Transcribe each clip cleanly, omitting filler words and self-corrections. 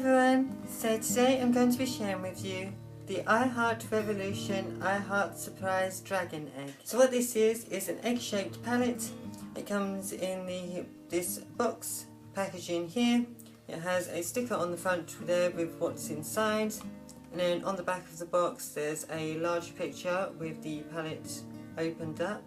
everyone, so today I'm going to be sharing with you the I Heart Revolution I Heart Surprise Dragon Egg. So what this is an egg shaped palette. It comes in this box packaging here. It has a sticker on the front there with what's inside, and then on the back of the box there's a large picture with the palette opened up.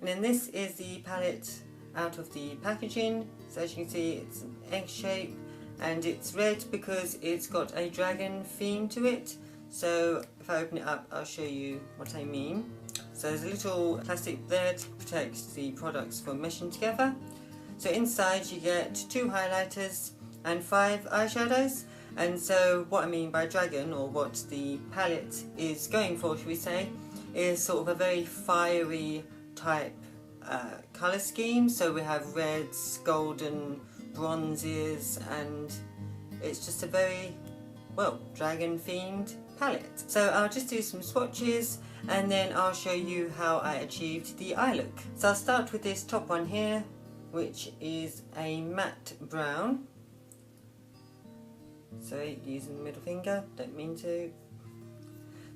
And then this is the palette out of the packaging. So as you can see, it's an egg shape and it's red because it's got a dragon theme to it. So if I open it up, I'll show you what I mean. So there's a little plastic there to protect the products from meshing together. So inside you get 2 highlighters and 5 eyeshadows. And so what I mean by dragon, or what the palette is going for, should we say, is sort of a very fiery type colour scheme. So we have reds, golden, bronzes, and it's just a very, well, dragon themed palette. So I'll just do some swatches and then I'll show you how I achieved the eye look. So I'll start with this top one here, which is a matte brown. So using the middle finger, don't mean to.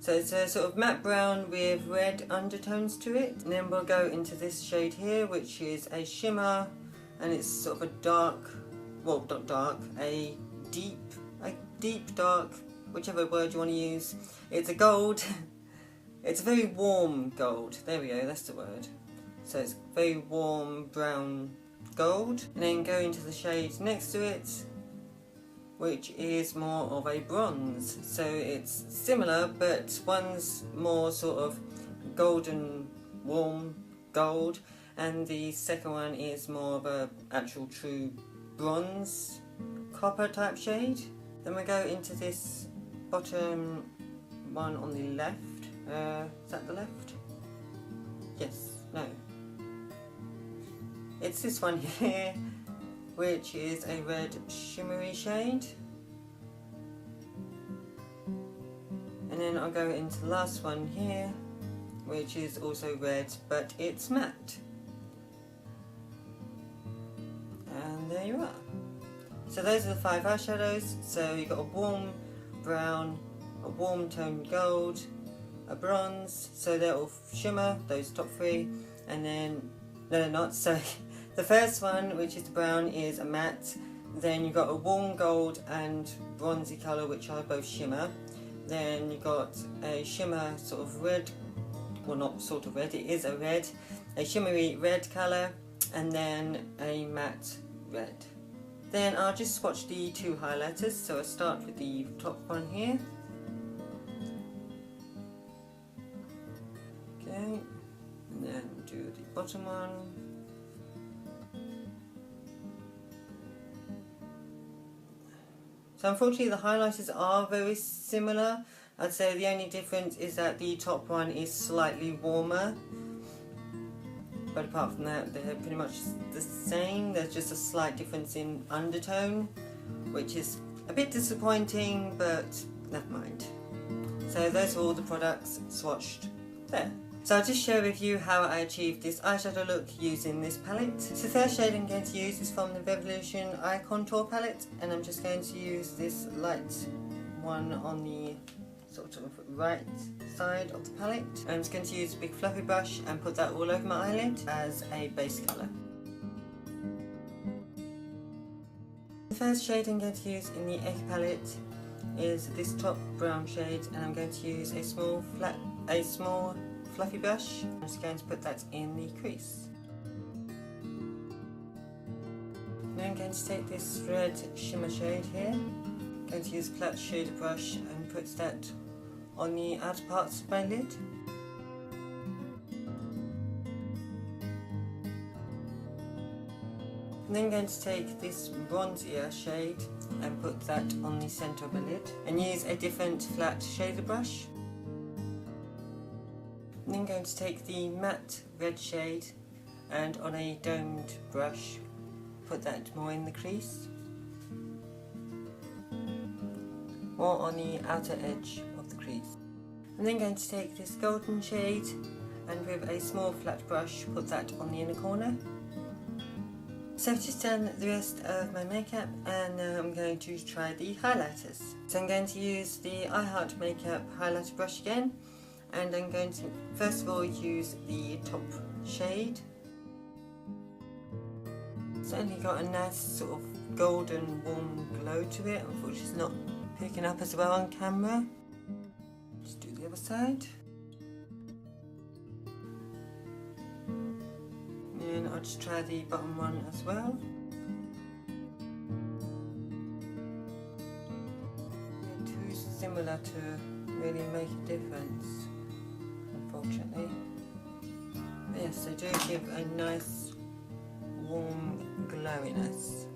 So it's a sort of matte brown with red undertones to it. And then we'll go into this shade here, which is a shimmer, and it's sort of a dark, well, not dark, a deep dark, whichever word you want to use. It's a gold. It's a very warm gold. There we go, that's the word. So it's very warm brown gold. And then go into the shade next to it, which is more of a bronze. So it's similar, but one's more sort of golden, warm gold, and the second one is more of a actual true bronze copper type shade. Then we go into this bottom one on the left. Is that the left? Yes, no. It's this one here, which is a red shimmery shade. And then I'll go into the last one here, which is also red, but it's matte. And there you are. So those are the 5 eyeshadows. So you've got a warm brown, a warm toned gold, a bronze, so they're all shimmer, those top 3, and then, no they're not, sorry. The first one, which is the brown, is a matte. Then you've got a warm gold and bronzy colour, which are both shimmer. Then you've got a shimmer sort of red, well not sort of red, it is a red, a shimmery red colour, and then a matte red. Then I'll just swatch the 2 highlighters. So I'll start with the top one here. Okay, and then do the bottom one. So unfortunately the highlighters are very similar. I'd say the only difference is that the top one is slightly warmer. But apart from that, they're pretty much the same. There's just a slight difference in undertone, which is a bit disappointing, but never mind. So those are all the products swatched there. So I'll just share with you how I achieved this eyeshadow look using this palette. So the first shade I'm going to use is from the Revolution Eye Contour palette, and I'm just going to use this light one on the sort of right side of the palette. I'm just going to use a big fluffy brush and put that all over my eyelid as a base colour. The first shade I'm going to use in the Egg palette is this top brown shade, and I'm going to use a small fluffy brush. I'm just going to put that in the crease. Now I'm going to take this red shimmer shade here. I'm going to use a flat shader brush and put that on the outer parts of my lid. And then I'm going to take this bronzier shade and put that on the centre of my lid, and use a different flat shader brush. And then I'm going to take the matte red shade and on a domed brush put that more in the crease, more on the outer edge of the crease. And then I'm going to take this golden shade and with a small flat brush put that on the inner corner. So I've just done the rest of my makeup, and now I'm going to try the highlighters. So I'm going to use the I Heart Makeup highlighter brush again, and I'm going to first of all use the top shade. It's only got a nice sort of golden warm glow to it. Unfortunately it's not picking up as well on camera. Just do the other side. And I'll just try the bottom one as well. They're too similar to really make a difference, unfortunately. But yes, they do give a nice warm glowiness.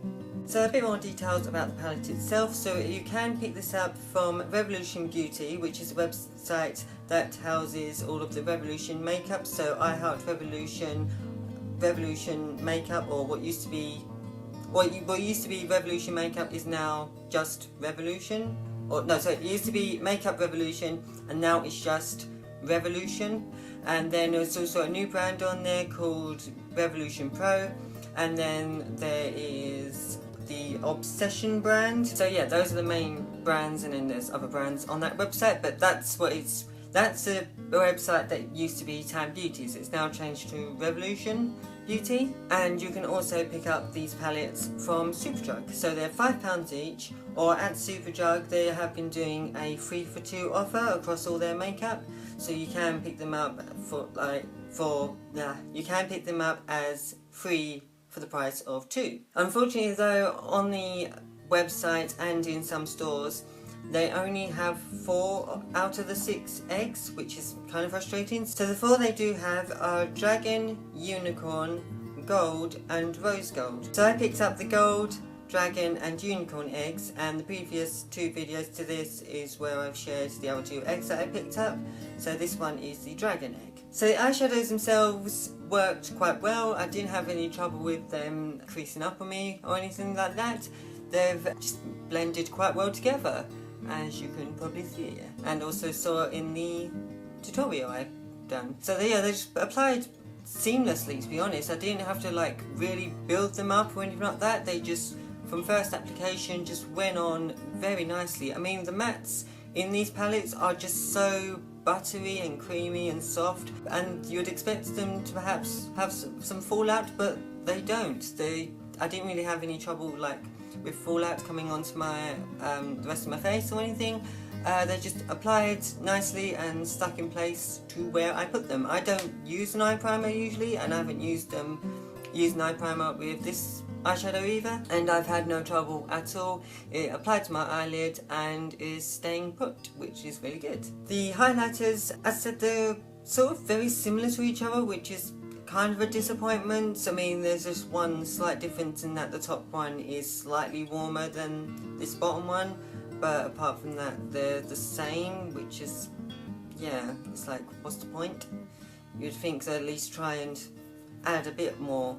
So a bit more details about the palette itself. So you can pick this up from Revolution Beauty, which is a website that houses all of the Revolution makeup. So I Heart Revolution makeup, or what used to be Revolution makeup is now just Revolution. Or no, sorry, it used to be Makeup Revolution and now it's just Revolution. And then there's also a new brand on there called Revolution Pro, and then there is the Obsession brand. So yeah, those are the main brands, and then there's other brands on that website, but that's a website that used to be Tan Beauties. It's now changed to Revolution Beauty. And you can also pick up these palettes from Superdrug. So they're £5 each, or at Superdrug they have been doing a 3 for 2 offer across all their makeup. So you can pick them up you can pick them up as 3 for the price of 2. Unfortunately though, on the website and in some stores, they only have 4 out of the 6 eggs, which is kind of frustrating. So the 4 they do have are Dragon, Unicorn, Gold and Rose Gold. So I picked up the Gold, Dragon and Unicorn eggs, and the previous 2 videos to this is where I've shared the other 2 eggs that I picked up. So this one is the Dragon egg. So the eyeshadows themselves worked quite well. I didn't have any trouble with them creasing up on me or anything like that. They've just blended quite well together, as you can probably see, and also saw in the tutorial I've done. So they just applied seamlessly, to be honest. I didn't have to like really build them up or anything like that. They just, from first application, just went on very nicely. I mean, the mattes in these palettes are just so buttery and creamy and soft, and you'd expect them to perhaps have some fallout, but they don't. I didn't really have any trouble like with fallout coming onto my the rest of my face or anything. They just applied nicely and stuck in place to where I put them. I don't use an eye primer usually, and I haven't used an eye primer with this eyeshadow either, and I've had no trouble at all. It applied to my eyelid and is staying put, which is really good. The highlighters, as I said, they're sort of very similar to each other, which is kind of a disappointment. I mean, there's just one slight difference in that the top one is slightly warmer than this bottom one, but apart from that they're the same, which is, yeah, it's like, what's the point? You'd think they'd at least try and add a bit more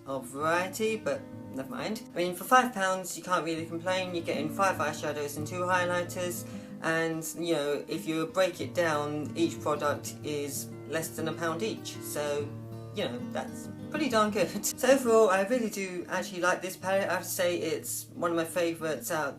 of variety, but never mind. I mean, for £5 you can't really complain. You're getting 5 eyeshadows and 2 highlighters, and you know, if you break it down, each product is less than £1 each, so you know, that's pretty darn good. So overall, I really do actually like this palette. I have to say it's one of my favourites out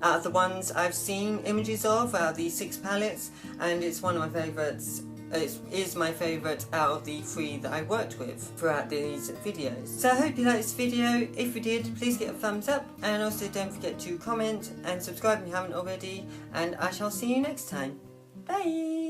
of the ones I've seen images of, out of these 6 palettes, and it's one of my favourites. It is my favourite out of the 3 that I worked with throughout these videos. So I hope you liked this video. If you did, please give it a thumbs up, and also don't forget to comment and subscribe if you haven't already, and I shall see you next time. Bye!